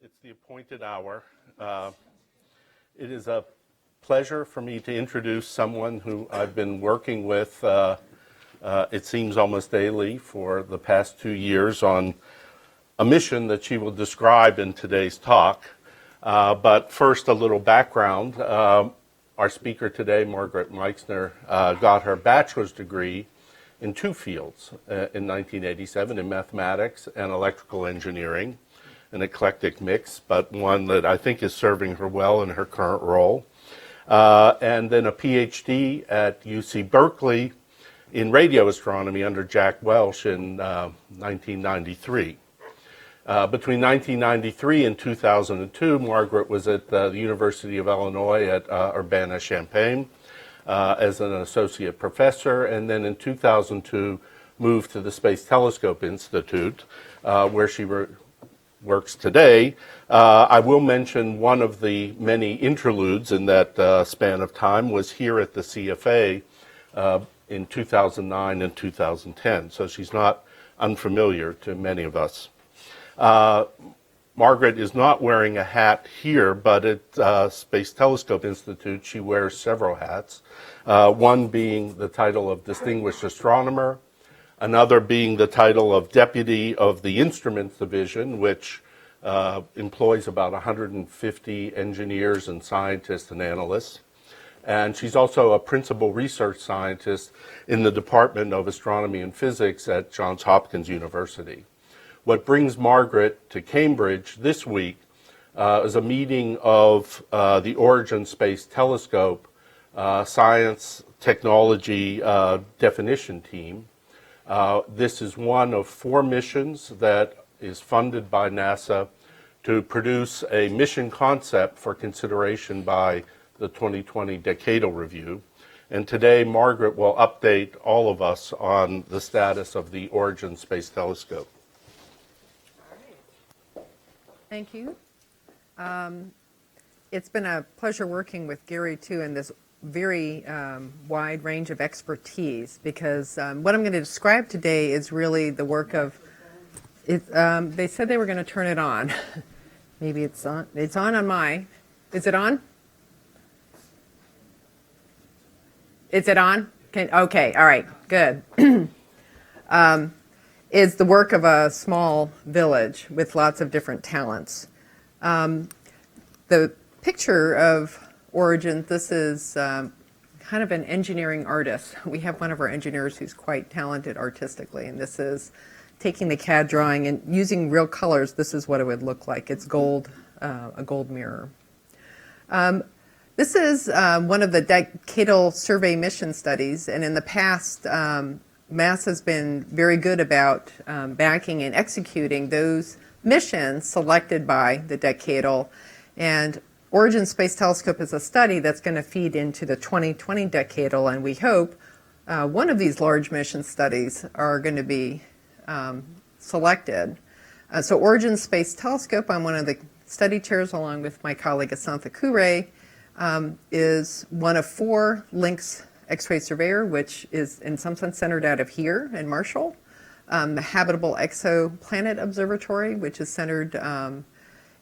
It's the appointed hour. It is a pleasure for me to introduce someone who I've been working with, it seems almost daily, for the past 2 years on a mission that she will describe in today's talk. But first, a little background. Our speaker today, Margaret Meixner, got her bachelor's degree in 2 fields in 1987, in mathematics and electrical engineering, an eclectic mix, but one that I think is serving her well in her current role. And then a PhD at UC Berkeley in radio astronomy under Jack Welch in 1993. Between 1993 and 2002, Margaret was at the University of Illinois at Urbana-Champaign as an associate professor, and then in 2002 moved to the Space Telescope Institute, where she works today. I will mention one of the many interludes in that span of time was here at the CFA in 2009 and 2010, so she's not unfamiliar to many of us. Margaret is not wearing a hat here, but at Space Telescope Institute she wears several hats, one being the title of Distinguished Astronomer, another being the title of Deputy of the Instruments Division, which employs about 150 engineers and scientists and analysts. And she's also a principal research scientist in the Department of Astronomy and Physics at Johns Hopkins University. What brings Margaret to Cambridge this week is a meeting of the Origin Space Telescope Science Technology Definition Team. This is one of 4 missions that is funded by NASA to produce a mission concept for consideration by the 2020 Decadal Review. And today, Margaret will update all of us on the status of the Origin Space Telescope. All right. Thank you. It's been a pleasure working with Gary, too, in this very wide range of expertise, because what I'm going to describe today is really the work of, they said they were going to turn it on. Maybe it's on. It's on my. Is it on? Is it on? Okay, all right, good. Is the work of a small village with lots of different talents. The picture of Origin, this is kind of an engineering artist. We have one of our engineers who's quite talented artistically, and this is taking the CAD drawing and using real colors. This is what it would look like. It's gold, a gold mirror. This is one of the Decadal survey mission studies, and in the past, NASA's been very good about backing and executing those missions selected by the Decadal. And Origin Space Telescope is a study that's going to feed into the 2020 Decadal, and we hope one of these large mission studies are going to be selected. So Origin Space Telescope, I'm one of the study chairs along with my colleague Asantha Kure, is one of 4 Lynx X-ray surveyor, which is in some sense centered out of here in Marshall. The Habitable Exoplanet Observatory, which is centered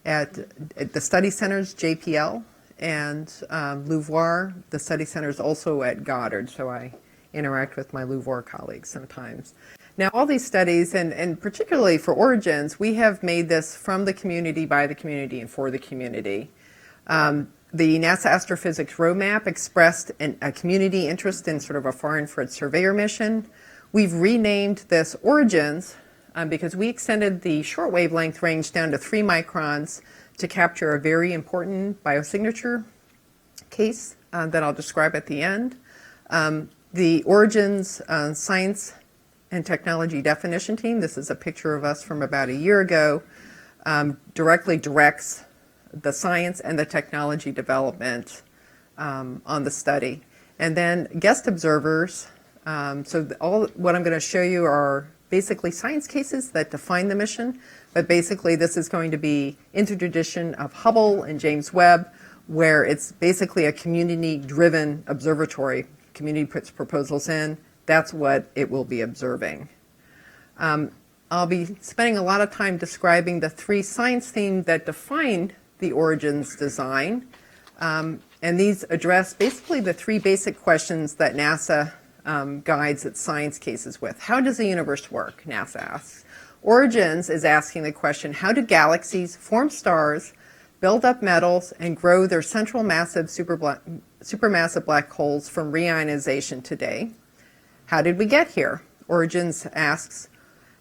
at the study centers, JPL, and Louvoir. The study center is also at Goddard, so I interact with my Louvoir colleagues sometimes. Now, all these studies, and particularly for Origins, we have made this from the community, by the community, and for the community. The NASA Astrophysics roadmap expressed a community interest in sort of a far-infrared surveyor mission. We've renamed this Origins because we extended the short wavelength range down to 3 microns to capture a very important biosignature case that I'll describe at the end. The Origins Science and Technology Definition Team, this is a picture of us from about a year ago, directly directs the science and the technology development on the study. And then guest observers, all what I'm going to show you are basically science cases that define the mission, but basically this is going to be in the tradition of Hubble and James Webb, where it's basically a community-driven observatory. Community puts proposals in, that's what it will be observing. I'll be spending a lot of time describing the 3 science themes that define the Origins design. And these address basically the 3 basic questions that NASA guides its science cases with. How does the universe work, NASA asks. Origins is asking the question, how do galaxies form stars, build up metals, and grow their central massive supermassive black holes from reionization today? How did we get here? Origins asks,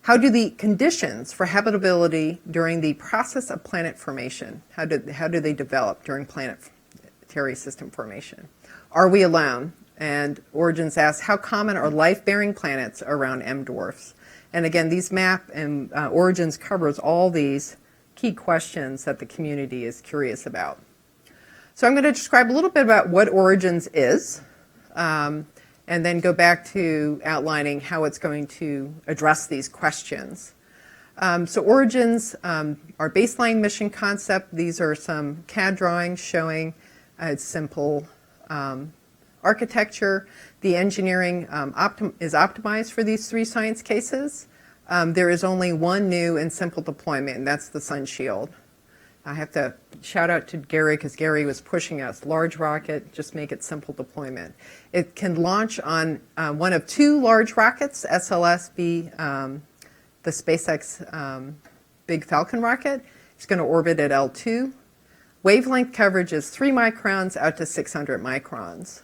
how do the conditions for habitability during the process of planet formation, how do they develop during planetary system formation? Are we alone? And Origins asks, how common are life-bearing planets around M dwarfs? And again, these map and Origins covers all these key questions that the community is curious about. So I'm going to describe a little bit about what Origins is, and then go back to outlining how it's going to address these questions. So Origins, our baseline mission concept, these are some CAD drawings showing its simple architecture. The engineering is optimized for these 3 science cases. There is only one new and simple deployment, and that's the Sun Shield. I have to shout out to Gary because Gary was pushing us. Large rocket, just make it simple deployment. It can launch on one of 2 large rockets, SLS-B, the SpaceX Big Falcon rocket. It's going to orbit at L2. Wavelength coverage is 3 microns out to 600 microns.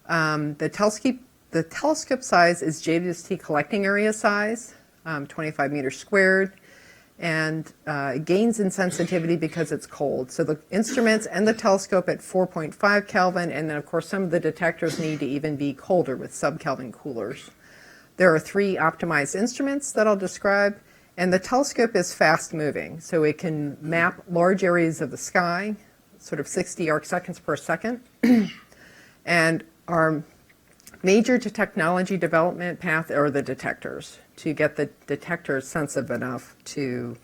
The telescope size is JWST collecting area size, 25 meters squared. And it gains in sensitivity because it's cold. So the instruments and the telescope at 4.5 Kelvin, and then of course some of the detectors need to even be colder with sub-Kelvin coolers. There are 3 optimized instruments that I'll describe, and the telescope is fast moving, so it can map large areas of the sky, sort of 60 arc seconds per second. And our major technology development path are the detectors, to get the detectors sensitive enough to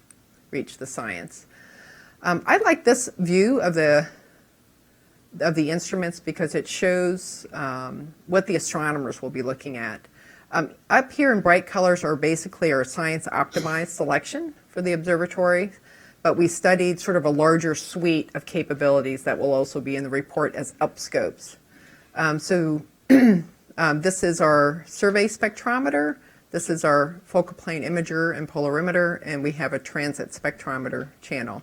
reach the science. I like this view of the instruments because it shows what the astronomers will be looking at. Up here in bright colors are basically our science optimized selection for the observatory, but we studied sort of a larger suite of capabilities that will also be in the report as upscopes. This is our survey spectrometer. This is our focal plane imager and polarimeter, and we have a transit spectrometer channel.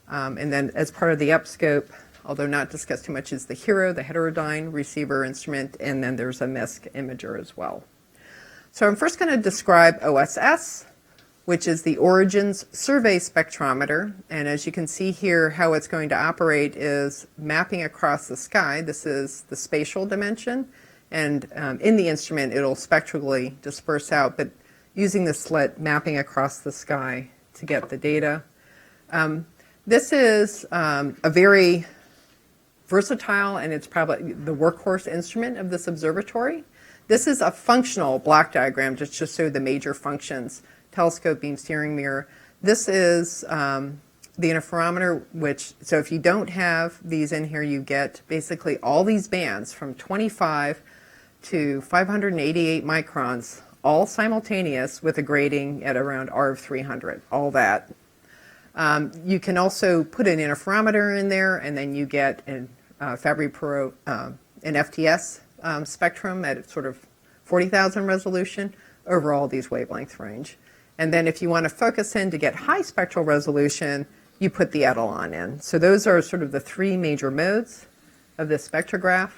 And then as part of the upscope, although not discussed too much, is the HERO, the heterodyne receiver instrument, and then there's a MISC imager as well. So I'm first going to describe OSS, which is the Origins Survey Spectrometer. And as you can see here, how it's going to operate is mapping across the sky. This is the spatial dimension. And in the instrument, it'll spectrally disperse out, but using the slit, mapping across the sky to get the data. This is a very versatile, and it's probably the workhorse instrument of this observatory. This is a functional block diagram just to show the major functions: telescope, beam, steering mirror. This is the interferometer, which, so if you don't have these in here, you get basically all these bands from 25 to 588 microns, all simultaneous with a grading at around R of 300, all that. You can also put an interferometer in there, and then you get an Fabry-Perot, an FTS spectrum at sort of 40,000 resolution over all these wavelength range. And then if you want to focus in to get high spectral resolution, you put the Etalon in. So those are sort of the 3 major modes of this spectrograph.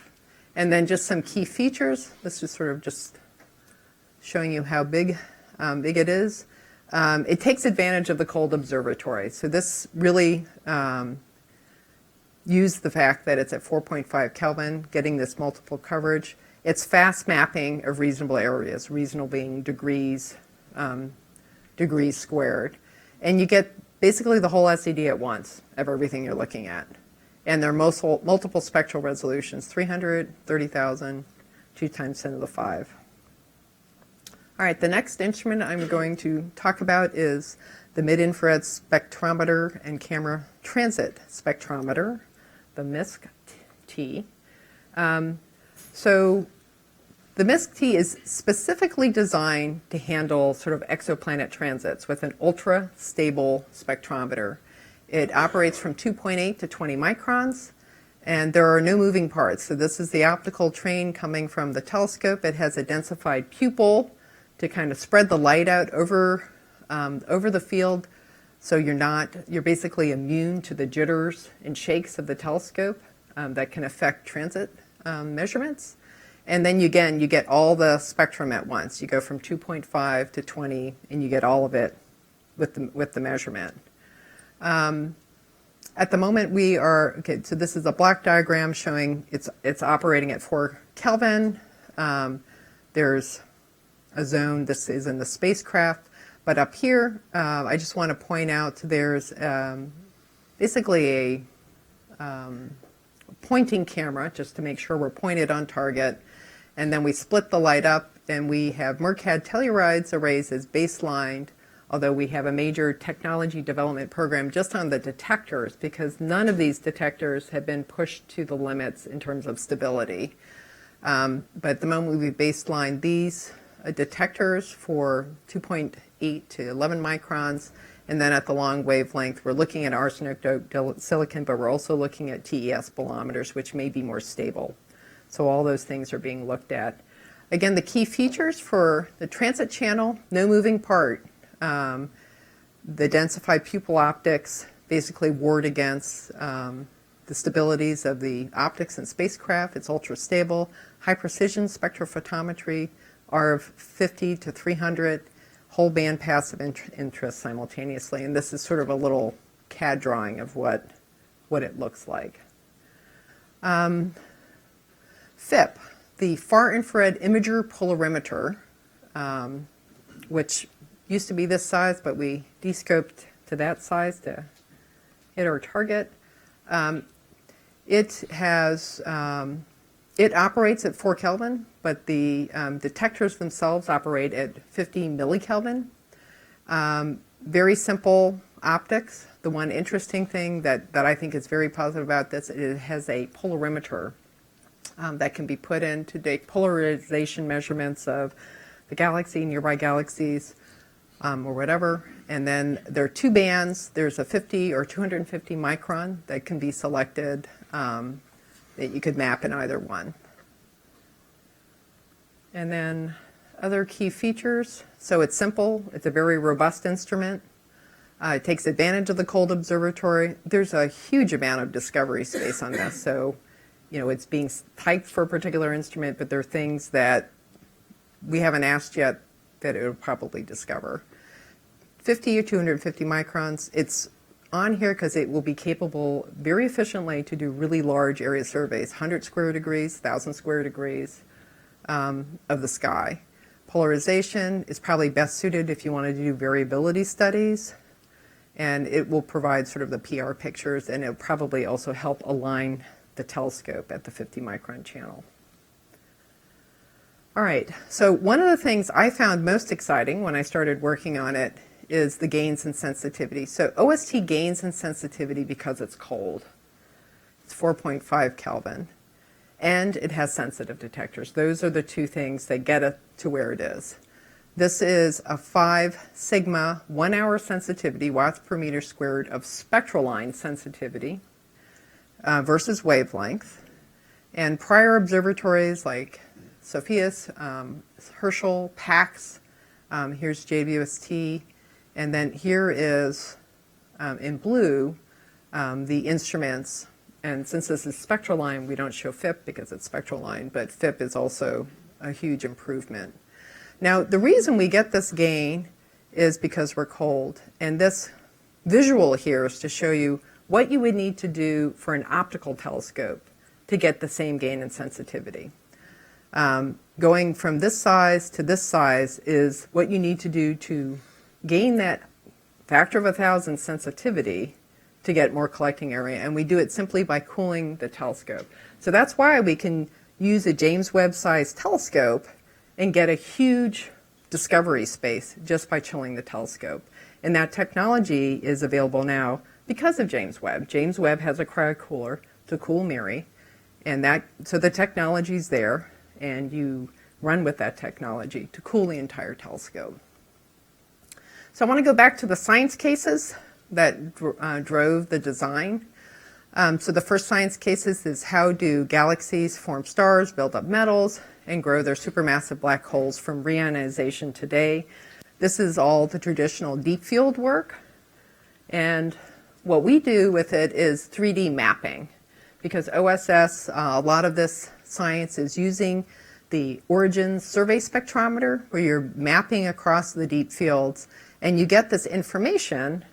And then just some key features. This is sort of just showing you how big it is. It takes advantage of the cold observatory. So this really used the fact that it's at 4.5 Kelvin, getting this multiple coverage. It's fast mapping of reasonable areas, reasonable being degrees, degrees squared. And you get basically the whole SED at once of everything you're looking at. And there are multiple spectral resolutions, 300, 30,000, 2 times 10 to the 5. All right, the next instrument I'm going to talk about is the MidInfrared Spectrometer and Camera Transit Spectrometer, the MISC-T. So The MISC-T is specifically designed to handle sort of exoplanet transits with an ultra-stable spectrometer. It operates from 2.8 to 20 microns, and there are no moving parts. So this is the optical train coming from the telescope. It has a densified pupil to kind of spread the light out over the field, so you're basically immune to the jitters and shakes of the telescope that can affect transit measurements. And then you get all the spectrum at once. You go from 2.5 to 20, and you get all of it with the measurement. At the moment, so this is a block diagram showing it's operating at 4 Kelvin. There's a zone, this is in the spacecraft, but up here, I just want to point out there's basically a pointing camera just to make sure we're pointed on target, and then we split the light up, and we have Mercad tellurides arrays as baselined, although we have a major technology development program just on the detectors, because none of these detectors have been pushed to the limits in terms of stability. But at the moment, we've baselined these detectors for 2.8 to 11 microns, and then at the long wavelength, we're looking at arsenic-doped silicon, but we're also looking at TES bolometers, which may be more stable. So all those things are being looked at. Again, the key features for the transit channel, no moving part. The densified pupil optics basically ward against the stabilities of the optics in spacecraft. It's ultra-stable. High precision spectrophotometry, RF 50 to 300, whole band passive interest simultaneously. And this is sort of a little CAD drawing of what it looks like. FIP, the Far Infrared Imager Polarimeter, which used to be this size, but we descoped to that size to hit our target. It operates at 4 Kelvin, but the detectors themselves operate at 50 millikelvin. Very simple optics. The one interesting thing that I think is very positive about this, it has a polarimeter that can be put in to take polarization measurements of the galaxy, nearby galaxies, or whatever. And then there are 2 bands. There's a 50 or 250 micron that can be selected that you could map in either one. And then other key features. So it's simple. It's a very robust instrument. It takes advantage of the cold observatory. There's a huge amount of discovery space on this. So, it's being typed for a particular instrument, but there are things that we haven't asked yet that it will probably discover. 50 or 250 microns. It's on here because it will be capable very efficiently to do really large area surveys, 100 square degrees, 1,000 square degrees of the sky. Polarization is probably best suited if you wanted to do variability studies, and it will provide sort of the PR pictures, and it'll probably also help align the telescope at the 50 micron channel. All right, so one of the things I found most exciting when I started working on it is the gains in sensitivity. So OST gains in sensitivity because it's cold. It's 4.5 Kelvin. And it has sensitive detectors. Those are the 2 things that get it to where it is. This is a 5 sigma 1-hour sensitivity, watts per meter squared, of spectral line sensitivity versus wavelength. And prior observatories like Sophia's, Herschel, PAX, here's JWST, and then here is, in blue, the instruments. And since this is spectral line, we don't show FIP because it's spectral line, but FIP is also a huge improvement. Now, the reason we get this gain is because we're cold. And this visual here is to show you what you would need to do for an optical telescope to get the same gain in sensitivity. Going from this size to this size is what you need to do to gain that factor of 1,000 sensitivity to get more collecting area, and we do it simply by cooling the telescope. So that's why we can use a James Webb-sized telescope and get a huge discovery space just by chilling the telescope. And that technology is available now because of James Webb. James Webb has a cryocooler to cool MIRI, and so the technology's there, and you run with that technology to cool the entire telescope. So I want to go back to the science cases that drove the design. So the first science cases is how do galaxies form stars, build up metals, and grow their supermassive black holes from reionization today. This is all the traditional deep field work. And what we do with it is 3D mapping, because OSS, a lot of this science is using the Origin Survey Spectrometer, where you're mapping across the deep fields, and you get this information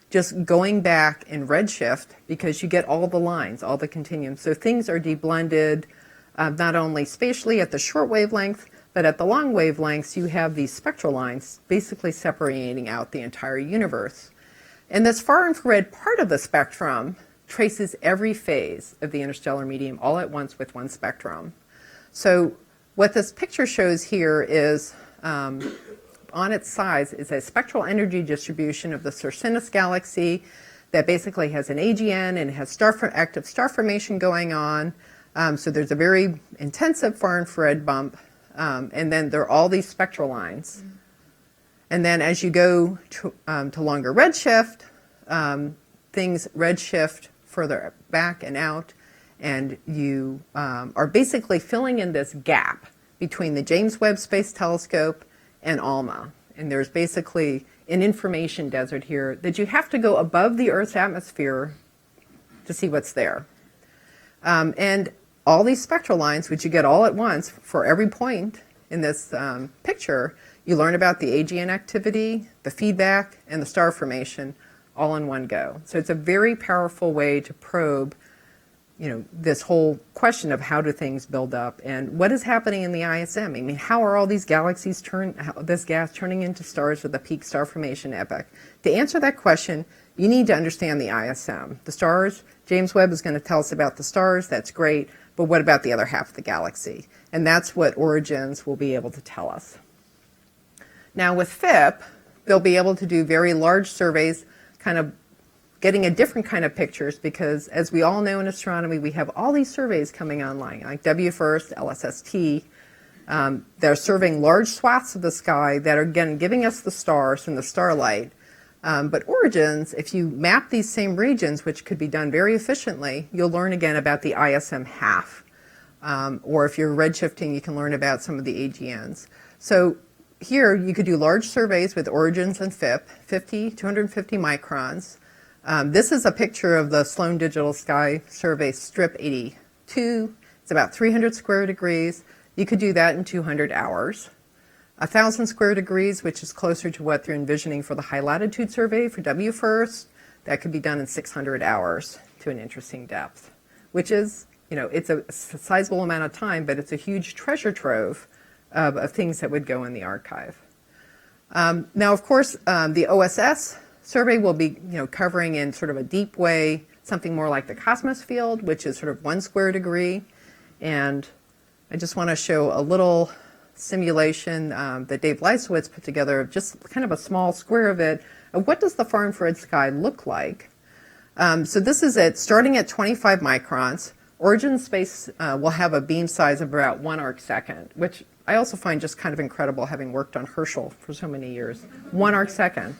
just going back in redshift, because you get all the lines, all the continuums. So things are deblended not only spatially at the short wavelength, but at the long wavelengths, you have these spectral lines basically separating out the entire universe. And this far infrared part of the spectrum traces every phase of the interstellar medium all at once with one spectrum. So what this picture shows here is, on its sides, is a spectral energy distribution of the Circinus galaxy that basically has an AGN and has active star formation going on. So there's a very intensive far infrared bump. And then there are all these spectral lines. And then as you go to longer redshift, things redshift further back and out, and you are basically filling in this gap between the James Webb Space Telescope and ALMA. And there's basically an information desert here that you have to go above the Earth's atmosphere to see what's there. And all these spectral lines, which you get all at once for every point in this picture, you learn about the AGN activity, the feedback, and the star formation all in one go. So it's a very powerful way to probe, this whole question of how do things build up and what is happening in the ISM. I mean, how are all these galaxies this gas turning into stars with a peak star formation epoch? To answer that question, you need to understand the ISM. The stars, James Webb is going to tell us about the stars, that's great, but what about the other half of the galaxy? And that's what Origins will be able to tell us. Now with FIP, they'll be able to do very large surveys, kind of getting a different kind of pictures, because as we all know in astronomy, we have all these surveys coming online, like WFIRST, LSST. They're surveying large swaths of the sky that are, again, giving us the stars and the starlight. But Origins, if you map these same regions, which could be done very efficiently, you'll learn again about the ISM half. Or if you're redshifting, you can learn about some of the AGNs. So here, you could do large surveys with Origins and FIP, 250 microns. This is a picture of the Sloan Digital Sky Survey Strip 82. It's about 300 square degrees. You could do that in 200 hours. 1,000 square degrees, which is closer to what they're envisioning for the high latitude survey for WFIRST, that could be done in 600 hours to an interesting depth, which is, it's a sizable amount of time, but it's a huge treasure trove of things that would go in the archive. Now, of course, the OSS survey will be, covering in sort of a deep way something more like the Cosmos field, which is sort of 1 square degree. And I just want to show a little simulation that Dave Leisowitz put together of just kind of a small square of it. What does the far infrared sky look like? So this is starting at 25 microns. Origin space will have a beam size of about 1 arc second, which I also find just kind of incredible, having worked on Herschel for so many years. 1 arc second.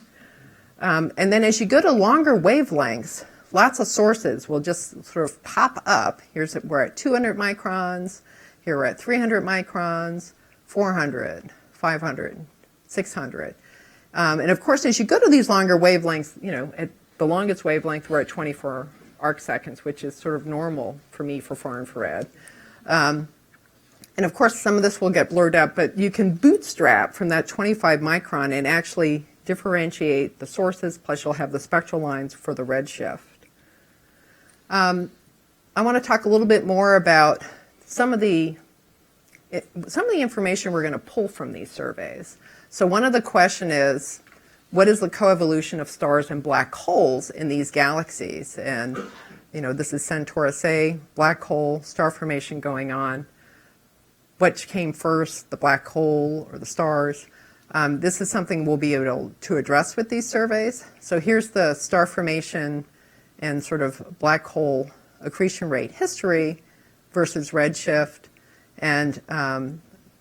And then as you go to longer wavelengths, lots of sources will just sort of pop up. We're at 200 microns. Here we're at 300 microns, 400, 500, 600. And of course, as you go to these longer wavelengths, at the longest wavelength, we're at 24 arc seconds, which is sort of normal for me for far infrared. And of course, some of this will get blurred out, but you can bootstrap from that 25 micron and actually differentiate the sources, plus you'll have the spectral lines for the redshift. I want to talk a little bit more about some of the information we're going to pull from these surveys. So one of the question is, what is the coevolution of stars and black holes in these galaxies? And, this is Centaurus A, black hole, star formation going on. What came first, the black hole or the stars? This is something we'll be able to address with these surveys. So here's the star formation and sort of black hole accretion rate history versus redshift. And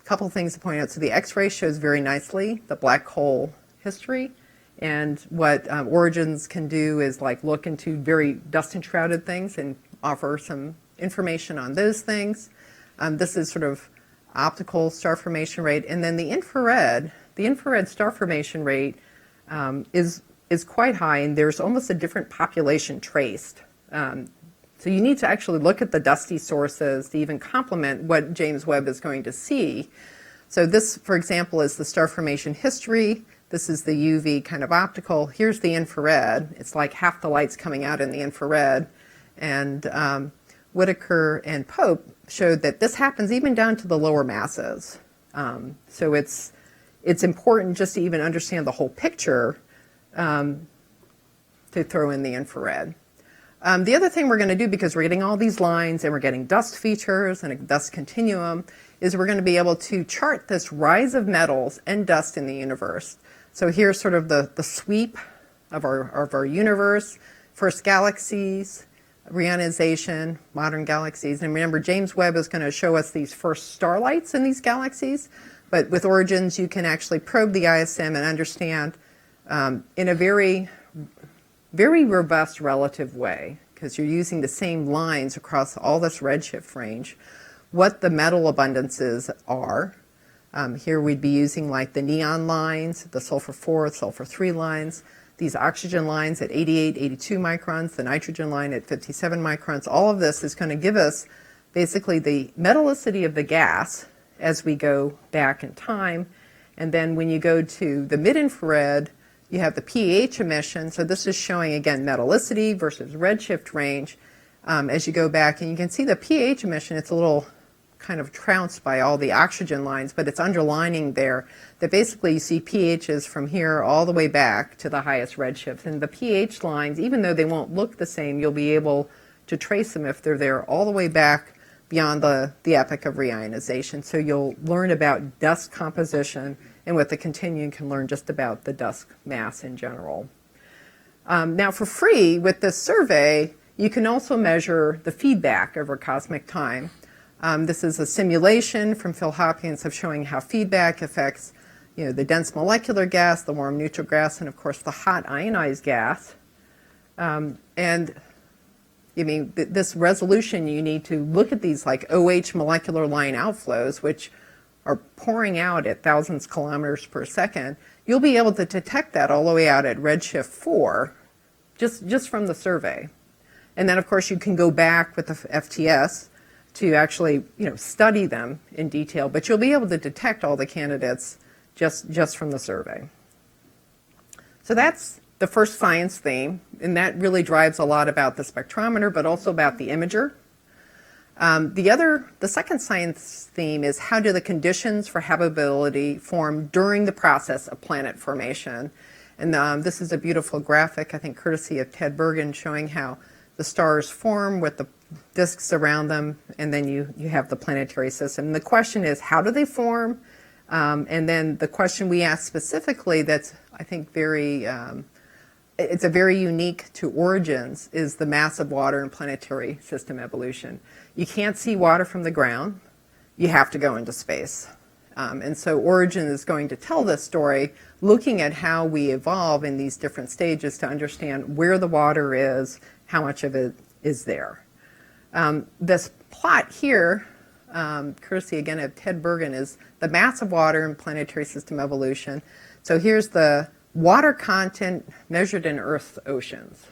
couple things to point out. So the X-ray shows very nicely the black hole history. And what Origins can do is like look into very dust enshrouded things and offer some information on those things. This is sort of optical star formation rate. And then the infrared star formation rate is quite high, and there's almost a different population traced. So you need to actually look at the dusty sources to even complement what James Webb is going to see. So this, for example, is the star formation history. This is the UV kind of optical. Here's the infrared. It's like half the light's coming out in the infrared. And Whitaker and Pope showed that this happens even down to the lower masses. So it's important just to even understand the whole picture to throw in the infrared. The other thing we're going to do, because we're getting all these lines and we're getting dust features and a dust continuum, is we're going to be able to chart this rise of metals and dust in the universe. So here's sort of the sweep of our universe. First galaxies, reionization, modern galaxies. And remember, James Webb is going to show us these first starlights in these galaxies. But with Origins, you can actually probe the ISM and understand in a very, very robust relative way, because you're using the same lines across all this redshift range, what the metal abundances are. Here we'd be using like the neon lines, the sulfur 4, sulfur 3 lines, these oxygen lines at 88, 82 microns, the nitrogen line at 57 microns. All of this is going to give us basically the metallicity of the gas as we go back in time. And then when you go to the mid-infrared, you have the pH emission. So this is showing, again, metallicity versus redshift range as you go back. And you can see the pH emission, it's a little kind of trounced by all the oxygen lines, but it's underlining there that basically you see pHs from here all the way back to the highest redshift. And the pH lines, even though they won't look the same, you'll be able to trace them if they're there all the way back beyond the epoch of reionization. So you'll learn about dust composition, and with the continuum you can learn just about the dust mass in general. Now for free, with this survey, you can also measure the feedback over cosmic time. This is a simulation from Phil Hopkins of showing how feedback affects, the dense molecular gas, the warm neutral gas, and of course the hot ionized gas. This resolution, you need to look at these like OH molecular line outflows, which are pouring out at thousands of kilometers per second. You'll be able to detect that all the way out at redshift 4, just from the survey. And then of course you can go back with the FTS to actually, study them in detail, but you'll be able to detect all the candidates just from the survey. So that's the first science theme, and that really drives a lot about the spectrometer, but also about the imager. The second science theme is how do the conditions for habitability form during the process of planet formation. And this is a beautiful graphic, I think courtesy of Ted Bergen, showing how the stars form with the disks around them, and then you have the planetary system. And the question is, how do they form? And then the question we ask specifically that's, I think, it's a very unique to Origins, is the mass of water in planetary system evolution. You can't see water from the ground. You have to go into space. And so Origin is going to tell this story, looking at how we evolve in these different stages to understand where the water is, how much of it is there. This plot here, courtesy again of Ted Bergen, is the mass of water in planetary system evolution. So here's the water content measured in Earth's oceans.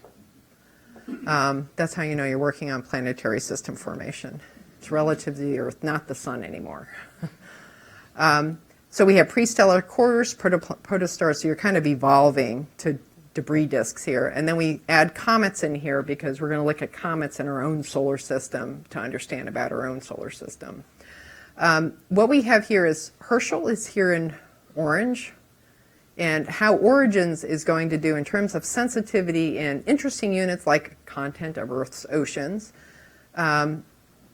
That's how you know you're working on planetary system formation. It's relative to the Earth, not the sun anymore. So we have prestellar cores, protostars, so you're kind of evolving to debris disks here. And then we add comets in here because we're going to look at comets in our own solar system to understand about our own solar system. What we have here is Herschel is here in orange, and how Origins is going to do in terms of sensitivity in interesting units like content of Earth's oceans.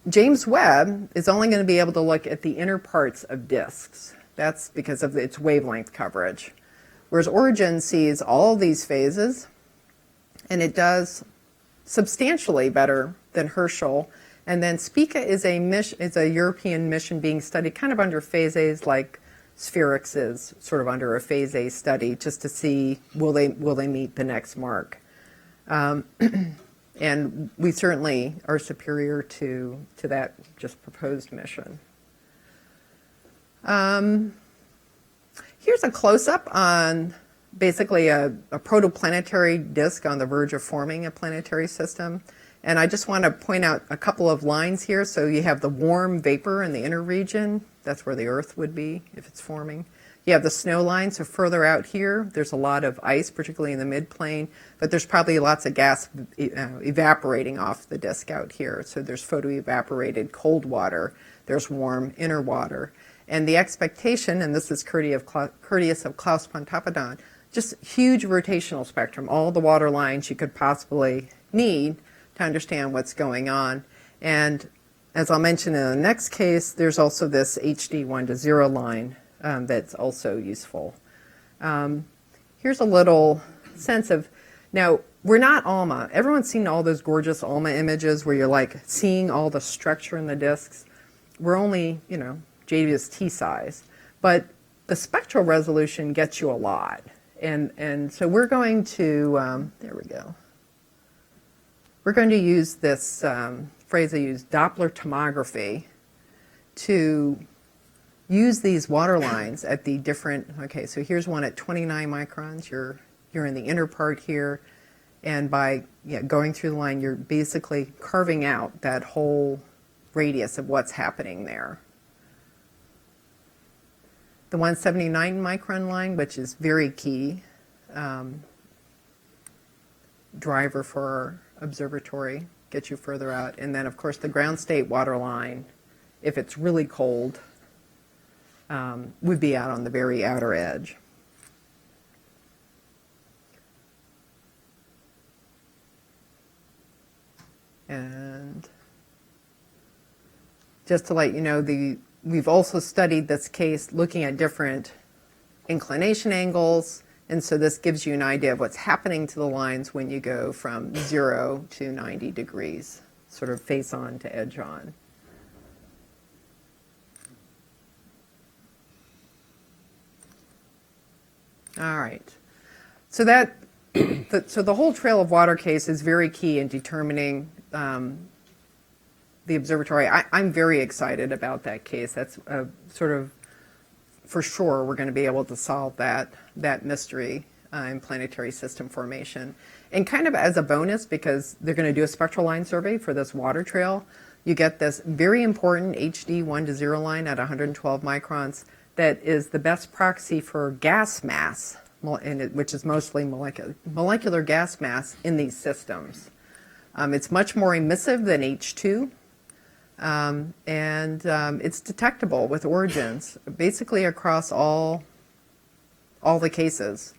James Webb is only going to be able to look at the inner parts of disks. That's because of its wavelength coverage. Whereas Origin sees all these phases, and it does substantially better than Herschel And then SPICA is a European mission being studied kind of under phase A's, like Spherix is sort of under a phase A study, just to see will they meet the next mark. And we certainly are superior to that just proposed mission. Here's a close-up on basically a protoplanetary disk on the verge of forming a planetary system. And I just want to point out a couple of lines here. So you have the warm vapor in the inner region. That's where the Earth would be if it's forming. You have the snow line, so further out here, there's a lot of ice, particularly in the midplane, but there's probably lots of gas evaporating off the disk out here. So there's photoevaporated cold water, there's warm inner water. And the expectation, and this is courteous of Klaus Pontoppidan, just huge rotational spectrum, all the water lines you could possibly need to understand what's going on. And as I'll mention in the next case, there's also this HD 1 to 0 line that's also useful. Here's a little sense of, now we're not ALMA. Everyone's seen all those gorgeous ALMA images where you're like seeing all the structure in the disks. We're only, JWST size, but the spectral resolution gets you a lot. And so we're going to, there we go. We're going to use this phrase I use, Doppler tomography, to use these water lines at the different, okay, so here's one at 29 microns. You're in the inner part here, and by going through the line, you're basically carving out that whole radius of what's happening there. The 179 micron line, which is very key, driver for our observatory, gets you further out. And then, of course, the ground state water line, if it's really cold, would be out on the very outer edge. And just to let you know, we've also studied this case looking at different inclination angles, and so this gives you an idea of what's happening to the lines when you go from 0 to 90 degrees, sort of face on to edge on. All right. So so the whole trail of water case is very key in determining the observatory. I'm very excited about that case. That's sort of, for sure, we're going to be able to solve that mystery in planetary system formation. And kind of as a bonus, because they're going to do a spectral line survey for this water trail, you get this very important HD 1 to 0 line at 112 microns that is the best proxy for gas mass, which is mostly molecular gas mass in these systems. It's much more emissive than H2. And it's detectable with origins, basically across all the cases.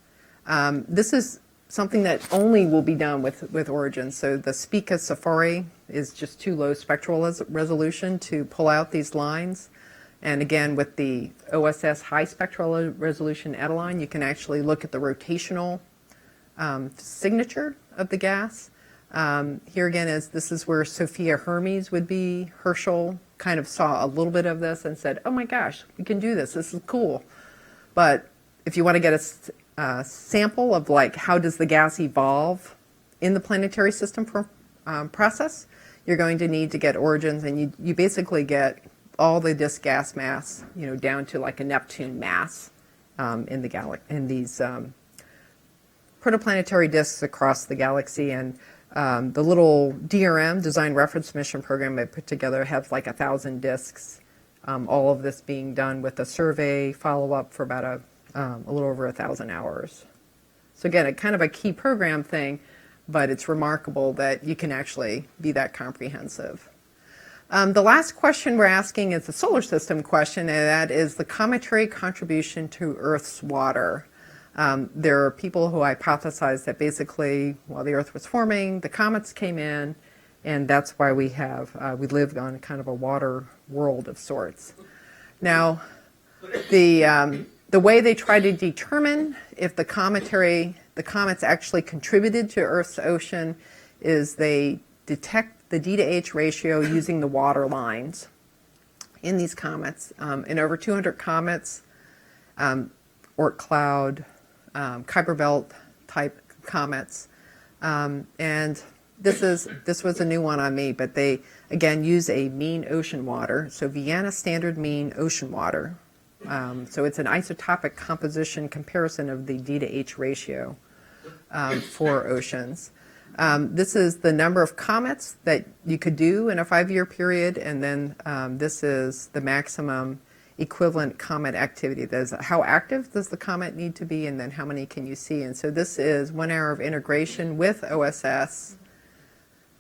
This is something that only will be done with origins. So the SPICA Safari is just too low spectral resolution to pull out these lines. And again, with the OSS high spectral resolution Edaline, you can actually look at the rotational signature of the gas. Here again, this is where Sophia Hermes would be. Herschel kind of saw a little bit of this and said, oh my gosh, we can do this. This is cool. But if you want to get a sample of like how does the gas evolve in the planetary system process, you're going to need to get origins, and you basically get all the disk gas mass, down to like a Neptune mass in these protoplanetary disks across the galaxy. And the little DRM, Design Reference Mission program I put together, has like 1,000 disks. All of this being done with a survey follow-up for about a little over 1,000 hours. So again, kind of a key program thing, but it's remarkable that you can actually be that comprehensive. The last question we're asking is the solar system question, and that is the cometary contribution to Earth's water. There are people who hypothesize that basically, while the Earth was forming, the comets came in, and that's why we live on kind of a water world of sorts. Now, the way they try to determine if the comets actually contributed to Earth's ocean is they detect the D to H ratio using the water lines in these comets. In over 200 comets, Oort cloud, Kuiper belt type comets. And this was a new one on me, but they, again, use a mean ocean water, so Vienna standard mean ocean water. So it's an isotopic composition comparison of the D to H ratio for oceans. This is the number of comets that you could do in a 5-year period, and then this is the maximum equivalent comet activity. There's how active does the comet need to be, and then how many can you see. And so this is 1 hour of integration with OSS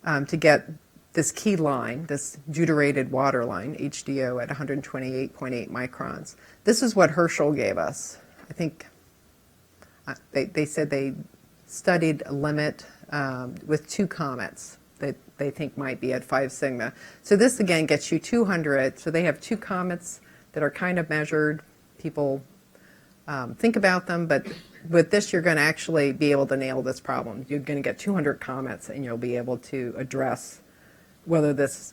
to get this key line, this deuterated water line, HDO at 128.8 microns. This is what Herschel gave us. I think they said they studied a limit with 2 comets that they think might be at 5 sigma. So this again gets you 200. So they have 2 comets that are kind of measured. People think about them, but with this you're going to actually be able to nail this problem. You're going to get 200 comets and you'll be able to address whether this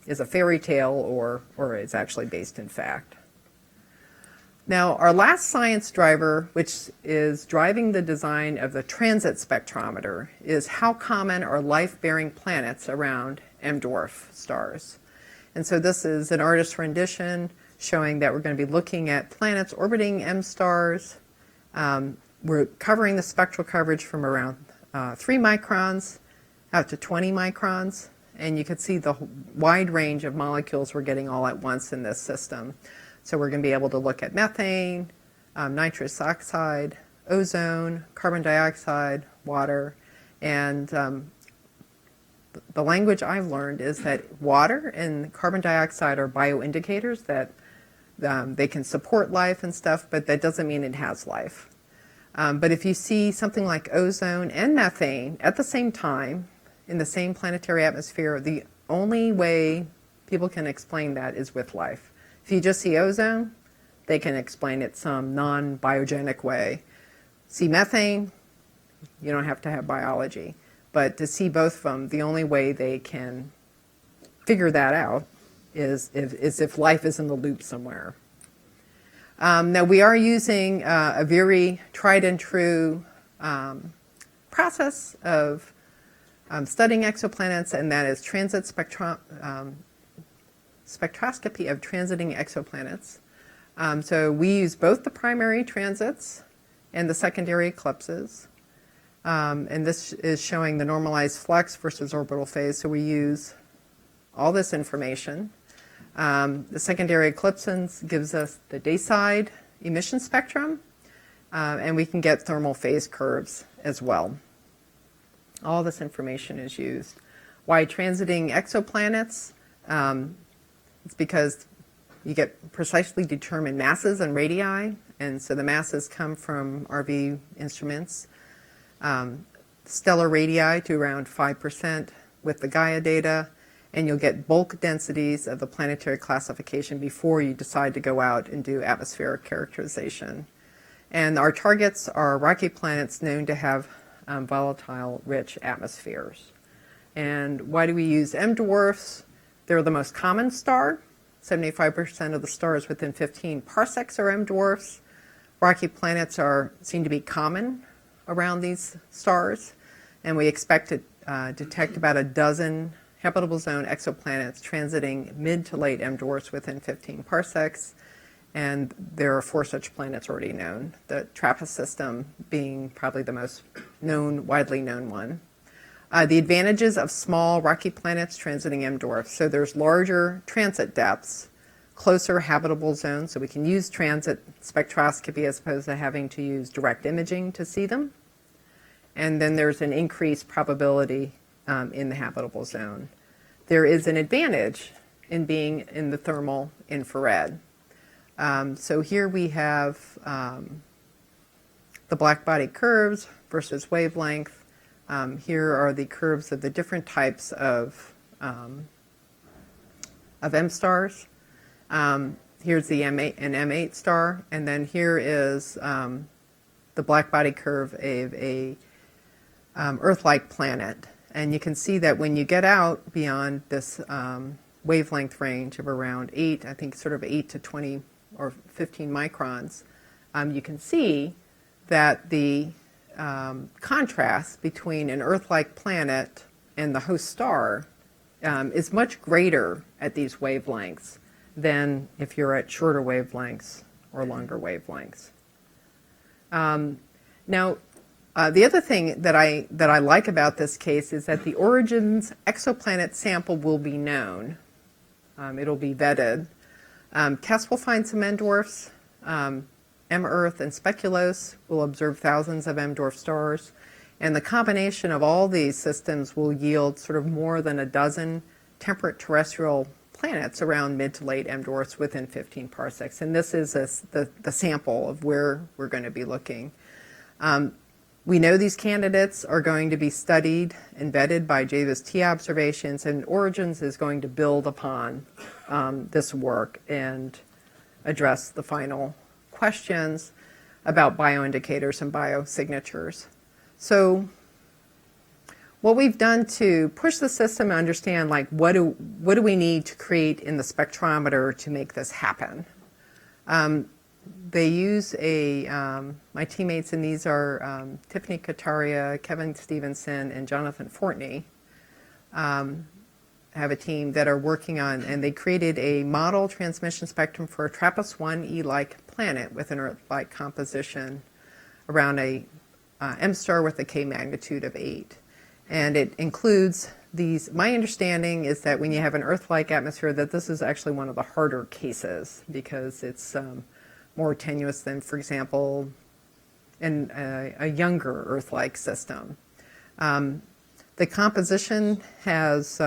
is a fairy tale or is actually based in fact. Now, our last science driver, which is driving the design of the transit spectrometer, is how common are life-bearing planets around M-dwarf stars. And so this is an artist's rendition showing that we're going to be looking at planets orbiting M stars. We're covering the spectral coverage from around 3 microns out to 20 microns. And you can see the wide range of molecules we're getting all at once in this system. So we're going to be able to look at methane, nitrous oxide, ozone, carbon dioxide, water, and the language I've learned is that water and carbon dioxide are bioindicators that they can support life and stuff, but that doesn't mean it has life. But if you see something like ozone and methane at the same time in the same planetary atmosphere, the only way people can explain that is with life. If you just see ozone, they can explain it some non-biogenic way. See methane, you don't have to have biology. But to see both of them, the only way they can figure that out is if life is in the loop somewhere. Now, we are using a very tried and true process of studying exoplanets, and that is transit spectroscopy of transiting exoplanets. So we use both the primary transits and the secondary eclipses. And this is showing the normalized flux versus orbital phase. So we use all this information. The secondary eclipses gives us the dayside emission spectrum, and we can get thermal phase curves as well. All this information is used. Why transiting exoplanets? It's because you get precisely determined masses and radii, and so the masses come from RV instruments. Stellar radii to around 5% with the Gaia data, and you'll get bulk densities of the planetary classification before you decide to go out and do atmospheric characterization. And our targets are rocky planets known to have volatile rich atmospheres. And why do we use M dwarfs? They're the most common star. 75% of the stars within 15 parsecs are M dwarfs. Rocky planets seem to be common around these stars, and we expect to detect about a dozen habitable zone exoplanets transiting mid to late M dwarfs within 15 parsecs, and there are 4 such planets already known, the TRAPPIST system being probably the most widely known one. The advantages of small rocky planets transiting M dwarfs. So there's larger transit depths, closer habitable zones, so we can use transit spectroscopy as opposed to having to use direct imaging to see them. And then there's an increased probability in the habitable zone. There is an advantage in being in the thermal infrared. So here we have the black body curves versus wavelength. Here are the curves of the different types of M stars. Here's the M8 and M8 star, and then here is the black body curve of a Earth-like planet. And you can see that when you get out beyond this wavelength range of around 8, I think sort of 8 to 20 or 15 microns, you can see that the contrast between an Earth-like planet and the host star is much greater at these wavelengths than if you're at shorter wavelengths or longer wavelengths. Now, the other thing that I like about this case is that the Origins exoplanet sample will be known. It'll be vetted. TESS will find some M-dwarfs. M-Earth and Speculos will observe thousands of M-dwarf stars. And the combination of all these systems will yield sort of more than a dozen temperate terrestrial planets around mid to late M-dwarfs within 15 parsecs. And this is the sample of where we're going to be looking. We know these candidates are going to be studied and vetted by JWST observations, and Origins is going to build upon this work and address the final questions about bioindicators and biosignatures. So what we've done to push the system to understand, like, what do we need to create in the spectrometer to make this happen? They use my teammates, and these are Tiffany Kataria, Kevin Stevenson, and Jonathan Fortney, have a team that are working on, and they created a model transmission spectrum for a TRAPPIST-1e-like planet with an Earth-like composition around a M-star with a K magnitude of 8. And it includes these. My understanding is that when you have an Earth-like atmosphere, that this is actually one of the harder cases because it's more tenuous than, for example, in a younger Earth-like system. The composition has,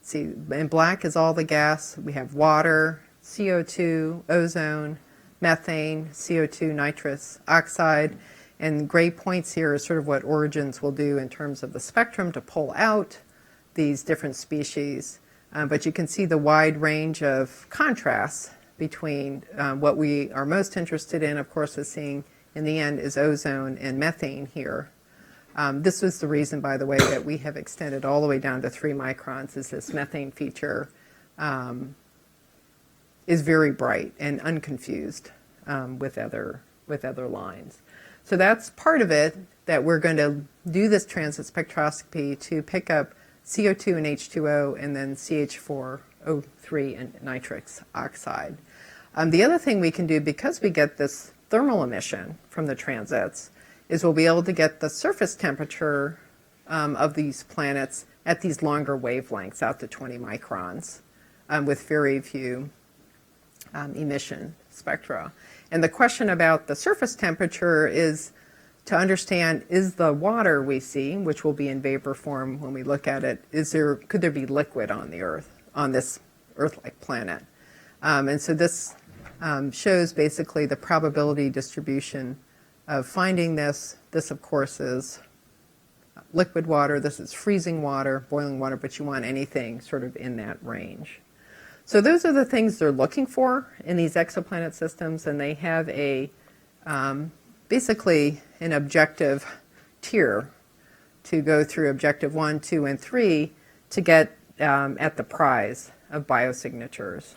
see, in black is all the gas. We have water, CO2, ozone, methane, CO2, nitrous oxide, and gray points here is sort of what Origins will do in terms of the spectrum to pull out these different species. But you can see the wide range of contrasts between what we are most interested in, of course, is seeing in the end is ozone and methane here. This was the reason, by the way, that we have extended all the way down to 3 microns, is this methane feature is very bright and unconfused with other lines. So that's part of it, that we're going to do this transit spectroscopy to pick up CO2 and H2O and then CH4O3 and nitrous oxide. The other thing we can do, because we get this thermal emission from the transits, is we'll be able to get the surface temperature of these planets at these longer wavelengths, out to 20 microns, with very few emission spectra. And the question about the surface temperature is to understand, is the water we see, which will be in vapor form when we look at it, could there be liquid on the Earth, on this Earth-like planet? And so this shows basically the probability distribution of finding this. This, of course, is liquid water. This is freezing water, boiling water, but you want anything sort of in that range. So those are the things they're looking for in these exoplanet systems, and they have basically an objective tier to go through objective 1, 2, and 3 to get at the prize of biosignatures.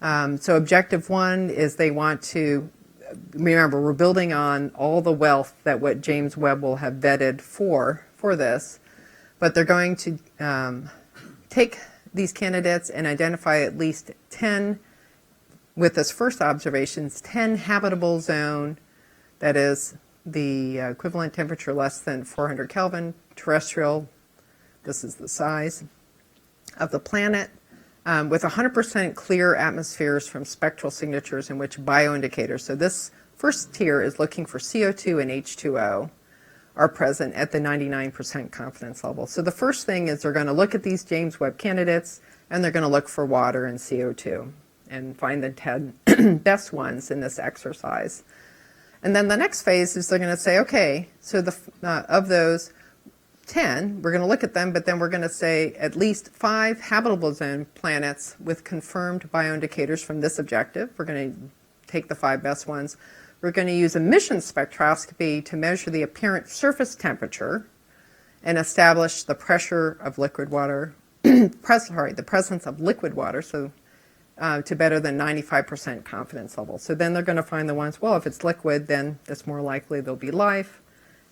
So objective 1 is they want to, remember, we're building on all the wealth that what James Webb will have vetted for this, but they're going to take these candidates and identify at least 10, with this first observations, 10 habitable zone, that is the equivalent temperature less than 400 Kelvin, terrestrial, this is the size of the planet, with 100% clear atmospheres from spectral signatures in which bioindicators, so this first tier is looking for CO2 and H2O, are present at the 99% confidence level. So the first thing is they're going to look at these James Webb candidates, and they're going to look for water and CO2 and find the 10 best ones in this exercise. And then the next phase is they're going to say, okay, so of those 10, we're going to look at them, but then we're going to say at least 5 habitable zone planets with confirmed bioindicators from this objective. We're going to take the 5 best ones. We're going to use emission spectroscopy to measure the apparent surface temperature. and establish the pressure of liquid water, the presence of liquid water, so to better than 95% confidence level. So then they're going to find the ones, well, if it's liquid, then it's more likely there'll be life.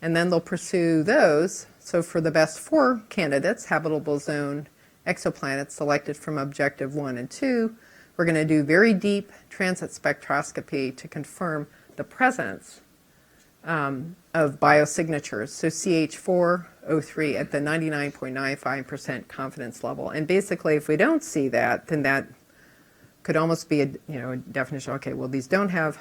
And then they'll pursue those. So for the best 4 candidates, habitable zone exoplanets selected from objective 1 and 2, we're going to do very deep transit spectroscopy to confirm the presence of biosignatures, so CH4, O3 at the 99.95% confidence level. And basically, if we don't see that, then that could almost be a definition. Okay, well, these don't have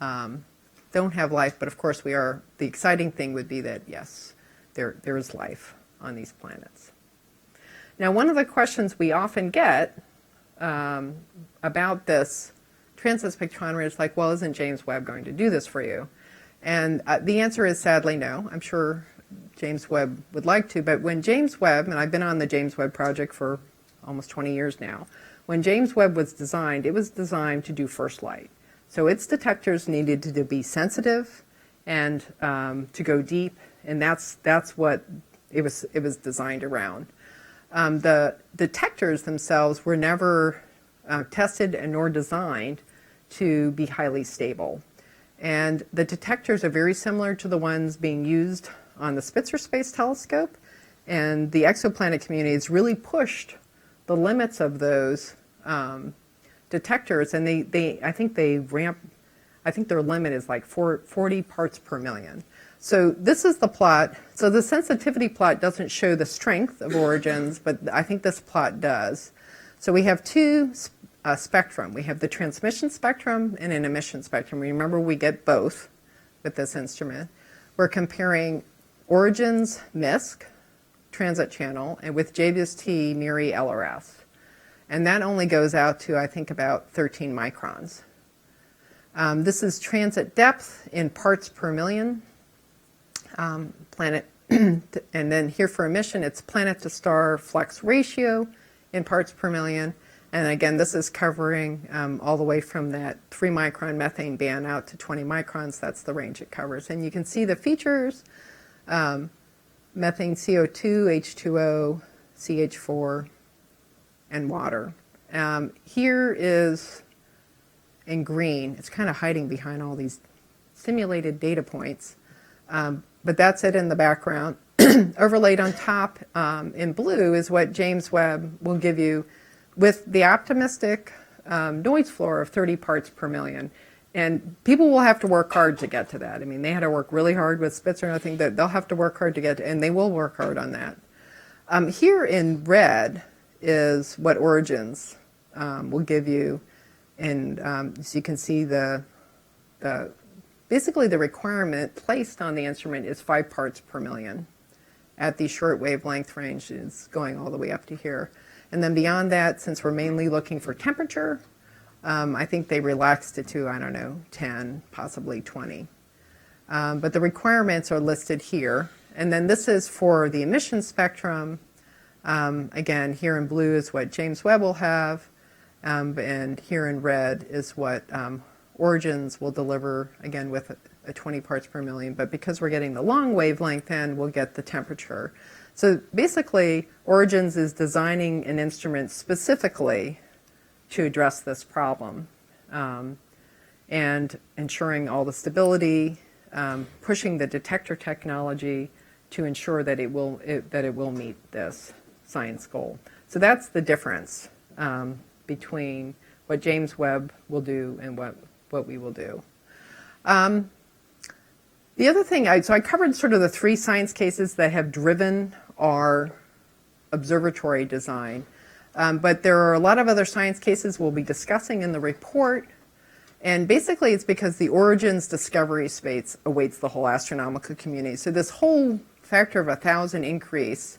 life, but of course the exciting thing would be that yes, there is life on these planets. Now, one of the questions we often get about this transit spectrometer is like, well, isn't James Webb going to do this for you? And the answer is sadly no. I'm sure James Webb would like to, but when James Webb, and I've been on the James Webb project for almost 20 years now, when James Webb was designed, it was designed to do first light. So its detectors needed to be sensitive and to go deep, and that's what it was designed around. The detectors themselves were never tested nor designed to be highly stable. And the detectors are very similar to the ones being used on the Spitzer Space Telescope, and the exoplanet community has really pushed the limits of those detectors, and I think their limit is like 40 parts per million. So this is the plot. So the sensitivity plot doesn't show the strength of origins, but I think this plot does. So we have 2 spectrum. We have the transmission spectrum and an emission spectrum. Remember, we get both with this instrument. We're comparing origins MISC, transit channel, and with JWST NearInfrared LRS. And that only goes out to, I think, about 13 microns. This is transit depth in parts per million planet. And then here for emission, it's planet to star flux ratio in parts per million. And again, this is covering all the way from that 3 micron methane band out to 20 microns. That's the range it covers. And you can see the features, methane CO2, H2O, CH4, and water. Here is in green. It's kind of hiding behind all these simulated data points. But that's it in the background. Overlaid on top in blue is what James Webb will give you with the optimistic noise floor of 30 parts per million. And people will have to work hard to get to that. I mean, they had to work really hard with Spitzer, and I think that they'll have to work hard to get to, and they will work hard on that. Here in red is what origins will give you. And so you can see basically the requirement placed on the instrument is 5 parts per million at the short wavelength range is going all the way up to here. And then beyond that, since we're mainly looking for temperature, I think they relaxed it to, I don't know, 10, possibly 20. But the requirements are listed here. And then this is for the emission spectrum. Again, here in blue is what James Webb will have. And here in red is what origins will deliver, again, with a 20 parts per million. But because we're getting the long wavelength, then we'll get the temperature. So basically, Origins is designing an instrument specifically to address this problem and ensuring all the stability, pushing the detector technology to ensure that it will meet this science goal. So that's the difference between what James Webb will do and what we will do. The other thing, so I covered sort of the 3 science cases that have driven our observatory design, but there are a lot of other science cases we'll be discussing in the report, and basically it's because the Origins discovery space awaits the whole astronomical community. So this whole factor of 1,000 increase,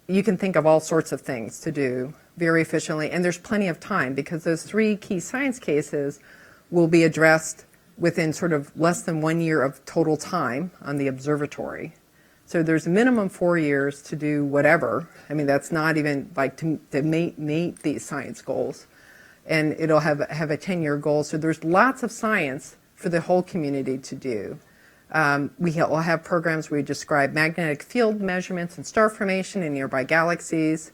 you can think of all sorts of things to do very efficiently, and there's plenty of time because those 3 key science cases will be addressed within sort of less than 1 year of total time on the observatory. So there's a minimum 4 years to do whatever. I mean, that's not even like to meet these science goals. And it'll have a 10-year goal. So there's lots of science for the whole community to do. We will have programs where we describe magnetic field measurements and star formation in nearby galaxies,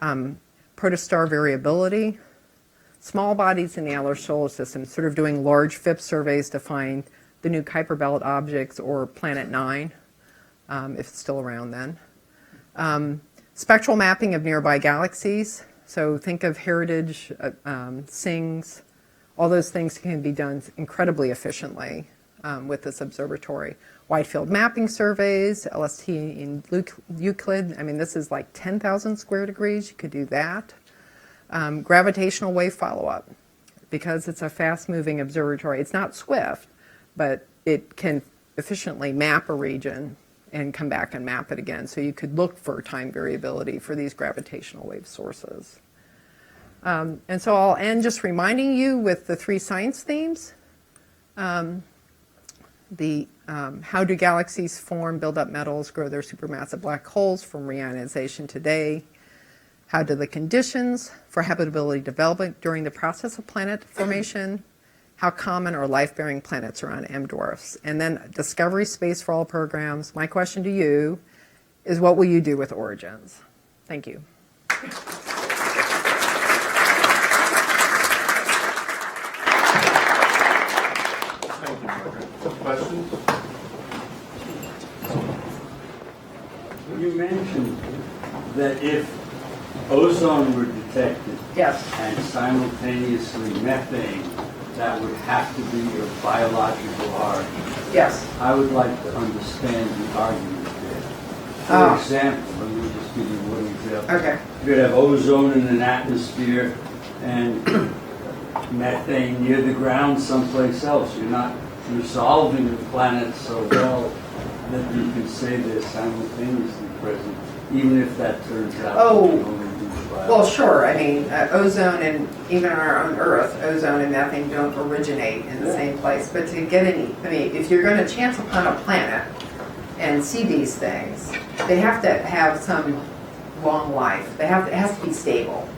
protostar variability, small bodies in the outer solar system, sort of doing large FIP surveys to find the new Kuiper Belt objects or Planet 9, if it's still around then. Spectral mapping of nearby galaxies. So think of heritage, SINGs, all those things can be done incredibly efficiently with this observatory. Wide field mapping surveys, LST in Euclid. I mean, this is like 10,000 square degrees. You could do that. Gravitational wave follow-up. Because it's a fast-moving observatory, it's not swift, but it can efficiently map a region and come back and map it again. So you could look for time variability for these gravitational wave sources. And so I'll end just reminding you with the 3 science themes. How do galaxies form, build up metals, grow their supermassive black holes from reionization today? How do the conditions for habitability develop during the process of planet formation? How common are life-bearing planets around M dwarfs? And then Discovery Space for All programs. My question to you is, what will you do with Origins? Thank you. Thank you, Margaret. Questions? You mentioned that if ozone were detected Yes. and simultaneously methane, that would have to be of biological origin. Yes. I would like to understand the argument there. Oh. For example, let me just give you one example. Okay. You could have ozone in an atmosphere and methane near the ground someplace else. You're not resolving the planet so well that you can say they're simultaneously present, even if that turns out Oh. to be only due to biology. Well, sure. I mean, ozone and even on our own Earth, ozone and methane don't originate in the same place. But to get any, I mean, if you're going to chance upon a planet and see these things, they have to have some long life. It has to be stable.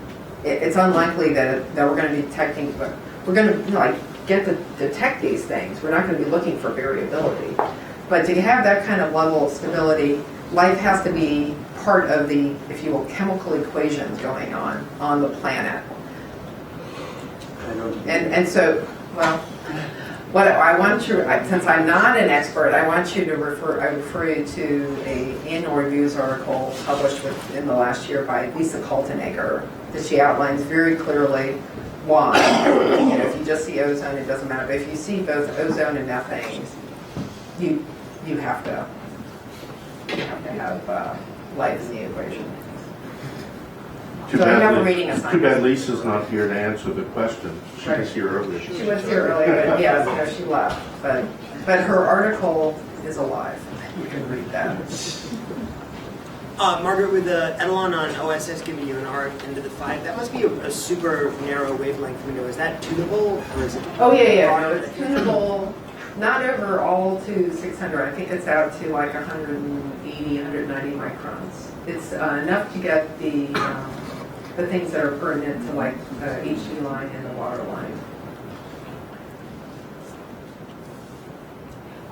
It's unlikely that we're going to be detecting, but we're going to get to detect these things. We're not going to be looking for variability. But to have that kind of level of stability, life has to be part of the, if you will, chemical equations going on the planet. And so, well, what I want you, since I'm not an expert, I want you to refer you to a annual reviews article published in the last year by Lisa Kaltenegger, that she outlines very clearly why. If you just see ozone, it doesn't matter. But if you see both ozone and methane, you have to have life in the equation. Too So I have a bad, reading Too assignment. bad Lisa's not here to answer the question. She was here earlier. She was here earlier, but yes, no, she left. But her article is alive. You can read that. Margaret, with the etalon on OSS giving you an arc into the 5, that must be a super narrow wavelength window. Is that tunable, or is it? Oh, yeah. No, it's tunable, not over all to 600. I think it's out to like 180, 190 microns. It's enough to get the things that are pertinent to like the HD line and the water line.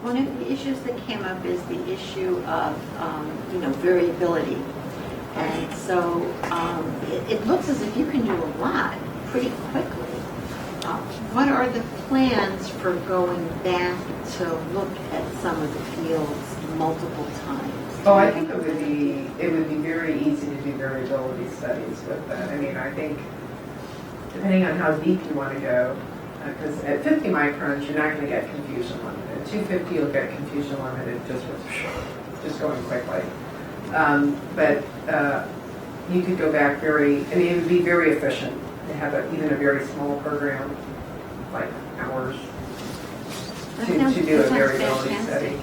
One of the issues that came up is the issue of, variability. And so it looks as if you can do a lot pretty quickly. What are the plans for going back to look at some of the fields multiple times? Oh, I think it would be very easy to do variability studies with that. I mean, I think depending on how deep you want to go, because at 50 microns you're not going to get confusion limited. At 250 you'll get confusion limited just going quickly. But you could go back it would be very efficient to have even a very small program, like hours, to do a variability study.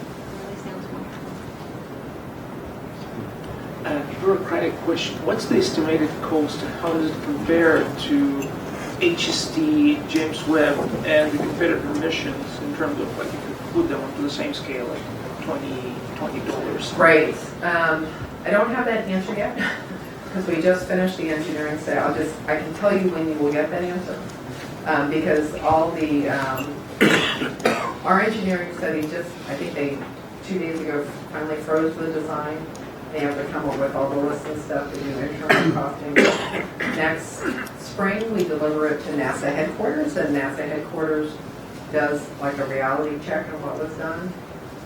Bureaucratic question. What's the estimated cost and how does it compare to HST, James Webb, and the competitor missions in terms of if you put them onto the same scale, like $20? Right. I don't have that answer yet because we just finished the engineering set. I can tell you when you will get that answer because all the Our engineering study just, I think they, 2 days ago, finally froze the design. They have to come up with all the lists and stuff to do internal costing. Next spring, we deliver it to NASA headquarters, and NASA headquarters does like a reality check on what was done.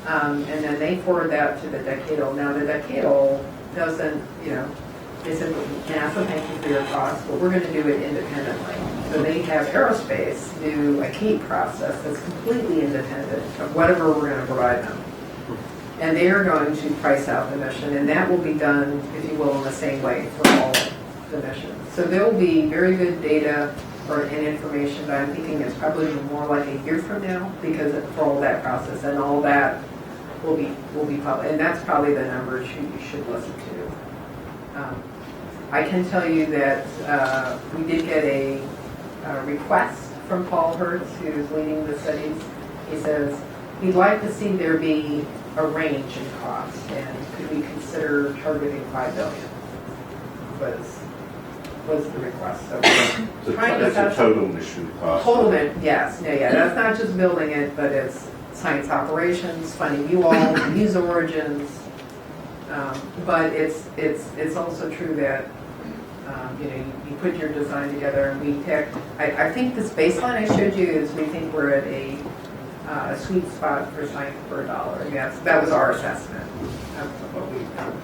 And then they forward that to the Decadal. Now, the Decadal doesn't, they said, NASA, thank you for your cost, but we're going to do it independently. So they have aerospace do a key process that's completely independent of whatever we're going to provide them. And they are going to price out the mission, and that will be done, if you will, in the same way for all the missions. So there will be very good data and information, but I'm thinking it's probably more like a year from now, because for all that process and all that will be public, and that's probably the numbers you should listen to. I can tell you that we did get a request from Paul Hertz, who's leading the studies. He says he'd like to see there be a range in cost, and could we consider targeting $5 billion? Was the request. So It's a total mission cost. Total, yes, yeah. That's not just building it, but it's science operations, funding you all, news origins. But it's also true that you put your design together, and we pick. I think this baseline I showed you is we think we're at a sweet spot for science per dollar. Yes, that was our assessment of what we've done.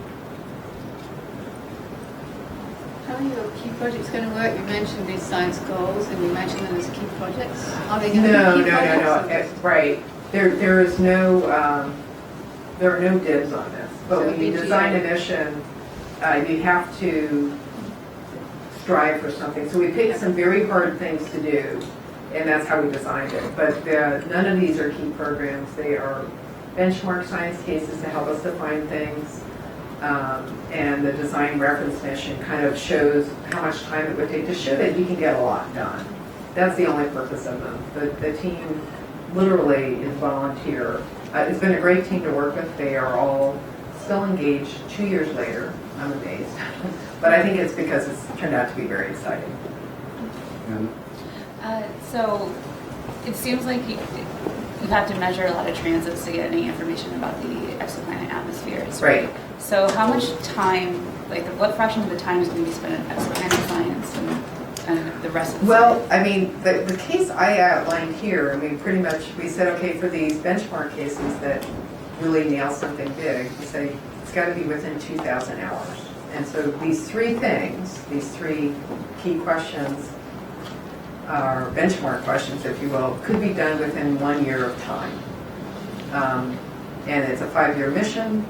How are your key projects going to work? You mentioned these science goals, and you mentioned them as key projects. Are they going to be key projects? No. Right. There is no there are no dibs on this. But when you design a mission, you have to strive for something. So we picked some very hard things to do, and that's how we designed it. But none of these are key programs. They are benchmark science cases to help us define things. And the design reference mission kind of shows how much time it would take to show that you can get a lot done. That's the only purpose of them. The team literally is volunteer. It's been a great team to work with. They are all still engaged 2 years later. I'm amazed. But I think it's because it's turned out to be very exciting. So it seems like you have to measure a lot of transits to get any information about the exoplanet atmospheres, right? So how much time, like what fraction of the time is going to be spent in exoplanet science and the rest of the Well, I mean, the case I outlined here, I mean, pretty much we said, okay, for these benchmark cases that really nail something big, we say it's got to be within 2,000 hours. And so these three things, these three key questions, or benchmark questions, if you will, could be done within 1 year of time. And it's a 5-year mission,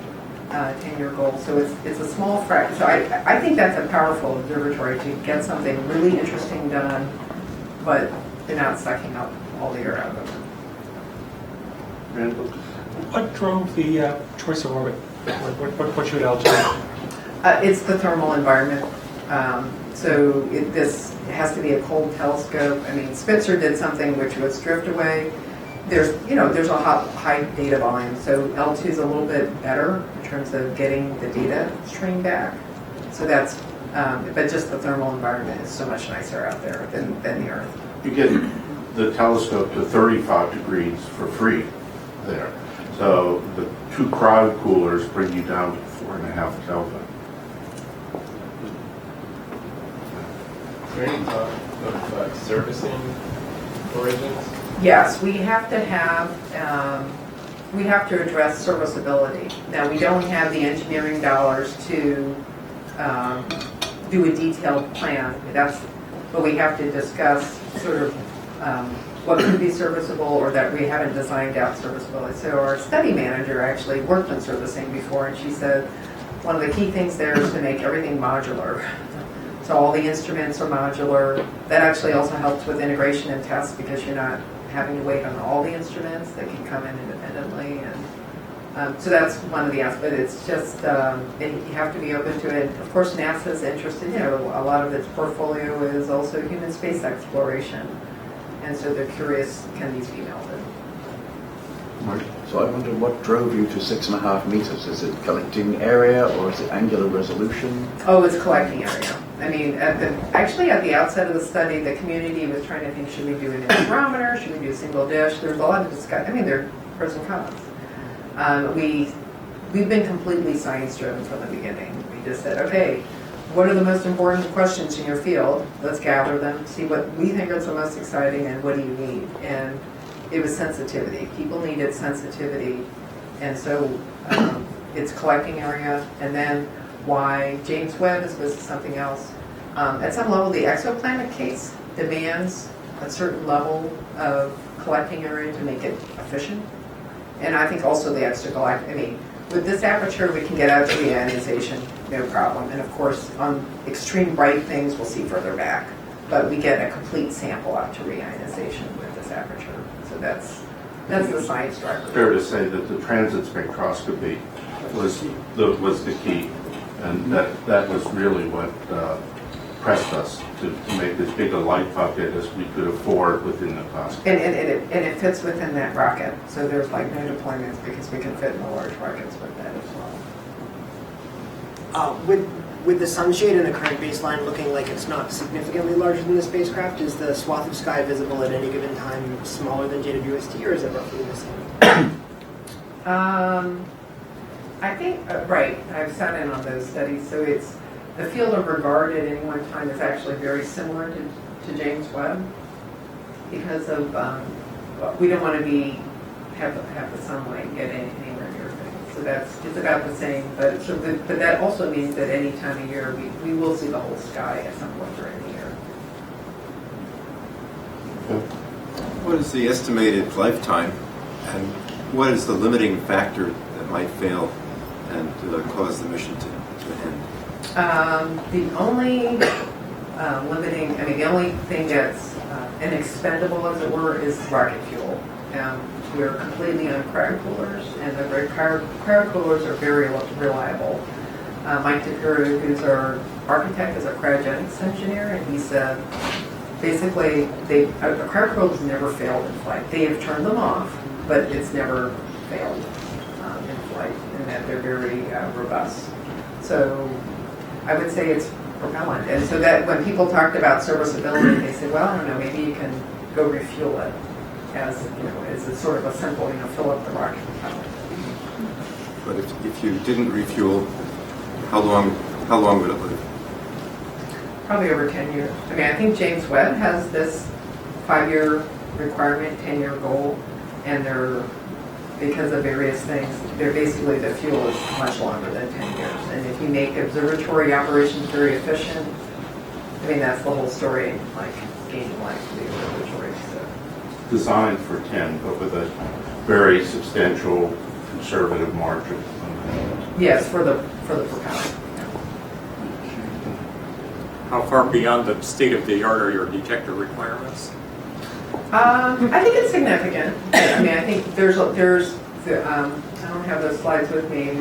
10-year goal, so it's a small fraction. So I think that's a powerful observatory to get something really interesting done, but you're not sucking up all the air out of it. Randall? What drove the choice of orbit? What should altitude? It's the thermal environment. So this has to be a cold telescope. I mean, Spitzer did something which was drift away. There's a high data volume, so L2 is a little bit better in terms of getting the data stream back. So that's, but just the thermal environment is so much nicer out there than the Earth. You get the telescope to 35 degrees for free there. So the two cryo coolers bring you down to 4.5 Kelvin. Is there any talk of servicing origins? Yes, we have to address serviceability. Now, we don't have the engineering dollars to do a detailed plan. But we have to discuss sort of what could be serviceable or that we haven't designed out serviceability. So our study manager actually worked on servicing before, and she said one of the key things there is to make everything modular. So all the instruments are modular. That actually also helps with integration and tests because you're not having to wait on all the instruments that can come in independently. And so that's one of the aspects. It's just, you have to be open to it. Of course, NASA's interested, a lot of its portfolio is also human space exploration. And so they're curious, can these be melded? So I wonder what drove you to 6.5 meters? Is it collecting area or is it angular resolution? Oh, it's collecting area. I mean, actually at the outset of the study, the community was trying to think, should we do an interferometer? Should we do a single dish? There was a lot of discussion. I mean, there are pros and cons. We've been completely science-driven from the beginning. We just said, okay, what are the most important questions in your field? Let's gather them, see what we think is the most exciting, and what do you need? And it was sensitivity. People needed sensitivity, and so it's collecting area, and then why James Webb as opposed to something else. At some level, the exoplanet case demands a certain level of collecting area to make it efficient. And I think also the extragalactic, I mean, with this aperture, we can get out to reionization, no problem. And of course, on extreme bright things, we'll see further back. But we get a complete sample out to reionization with this aperture. So that's the science driver. Fair to say that the transit spectroscopy was the key. And that was really what pressed us to make as big a light bucket as we could afford within the cost. And it fits within that rocket. So there's like no deployments because we can fit in the large rockets with that as well. With the sunshade and the current baseline looking like it's not significantly larger than the spacecraft, is the swath of sky visible at any given time smaller than JWST, or is it roughly the same? I think, right, I've sat in on those studies, so it's, the field of regard at any one time is actually very similar to James Webb because of, we don't want to have the sunlight get anywhere near things. So it's about the same, but that also means that any time of year we will see the whole sky at some point during the year. What is the estimated lifetime, and what is the limiting factor that might fail and cause the mission to end? The only the only thing that's inexpendable, as it were, is rocket fuel. We're completely on cryo coolers, and the cryo coolers are very reliable. Mike DePiro, who's our architect, is a cryogenics engineer, and he said basically a cryo cooler has never failed in flight. They have turned them off, but it's never failed in flight, and that they're very robust. So I would say it's propellant. And so that when people talked about serviceability, they said, well, I don't know, maybe you can go refuel it as a sort of a simple, fill up the rocket propellant. But if you didn't refuel, how long would it live? Probably over 10 years. I mean, I think James Webb has this 5-year requirement, 10-year goal, and because of various things, basically the fuel is much longer than 10 years. And if you make observatory operations very efficient, I mean, that's the whole story, like gaining life to the observatory. So. Designed for 10, but with a very substantial conservative margin. Yes, for the propellant. How far beyond the state-of-the-art are your detector requirements? I think it's significant. I mean, I think there's I don't have those slides with me.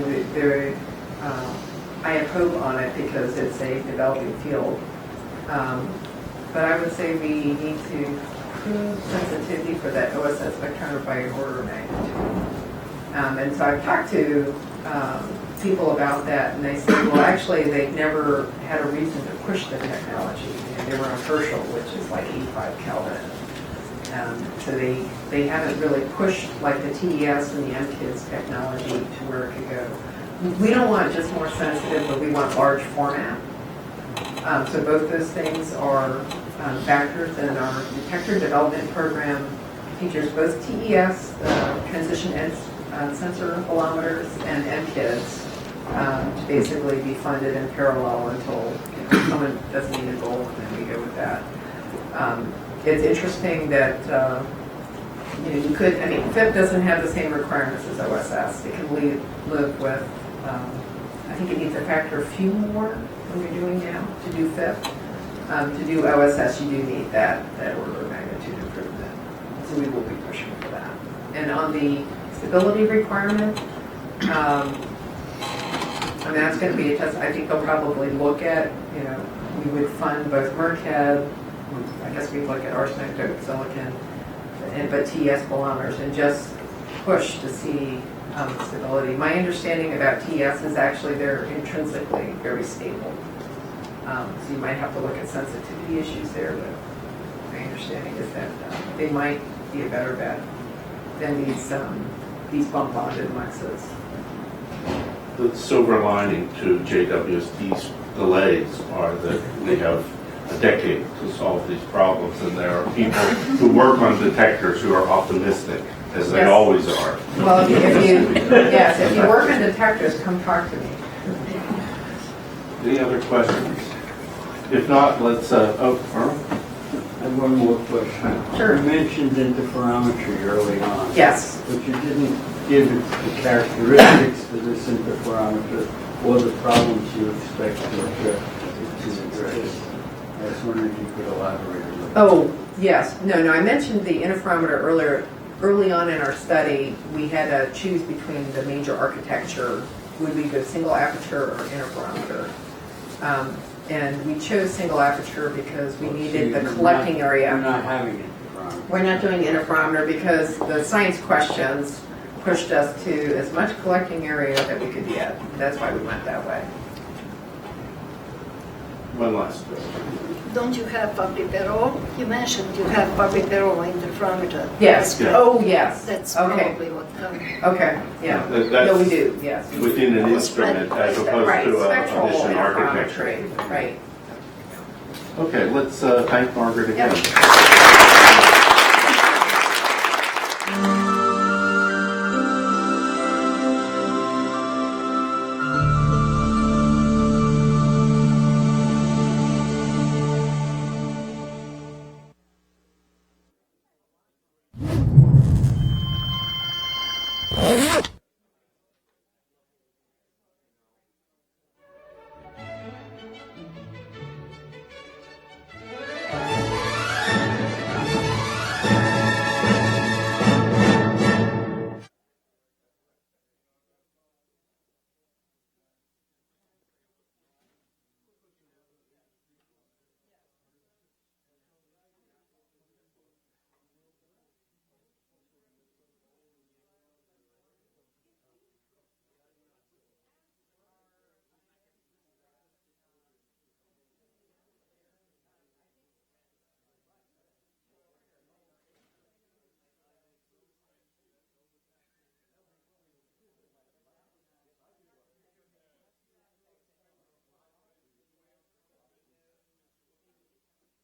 I have hope on it because it's a developing field. But I would say we need to improve sensitivity for that OSS spectrometer by an order of magnitude. And so I've talked to people about that, and they said, well, actually, they've never had a reason to push the technology. They were on Herschel, which is like 85 Kelvin. So they haven't really pushed like the TES and the MKIDS technology to where it could go. We don't want just more sensitive, but we want large format. So both those things are factors in our detector development program. Features both TES, transition edge sensor bolometers, and MKIDS to basically be funded in parallel until someone doesn't need a goal, and then we go with that. It's interesting that you could. I mean, FIP doesn't have the same requirements as OSS. It can live with. I think it needs a factor of few more than you're doing now to do FIP. To do OSS, you do need that order of magnitude improvement. So we will be pushing for that. And on the stability requirement, I mean, that's going to be a test. I think they'll probably look at. We would fund both Merckhead. I guess we look at arsenic, dope, silicon, but TES bolometers, and just push to see stability. My understanding about TES is actually they're intrinsically very stable. So you might have to look at sensitivity issues there, but my understanding is that they might be a better bet than these bump bonded Lexes. The silver lining to JWST's delays are that we have a decade to solve these problems, and there are people who work on detectors who are optimistic, as they Yes. always are. Well, if you work on detectors, come talk to me. Any other questions? If not, let's, Earl? I have one more question. Sure. You mentioned interferometry early on. Yes. But you didn't give it the characteristics for this interferometer or the problems you expect to address. I was wondering if you could elaborate a little. Oh, yes. No, I mentioned the interferometer earlier. Early on in our study, we had to choose between the major architecture. Would we go single aperture or interferometer? And we chose single aperture because we needed the collecting area. You're not having interferometer. We're not doing interferometer because the science questions pushed us to as much collecting area that we could get. That's why we went that way. One last question. Don't you have Papipero? You mentioned you have Papipero interferometer. Yes. Yeah. Oh, yes. That's Okay. probably what. Okay. Yeah. That's No, we do. Yes. within an instrument as opposed Right. to a Spectral mission architecture. interferometry. Right. Okay, let's thank Margaret again. Yep.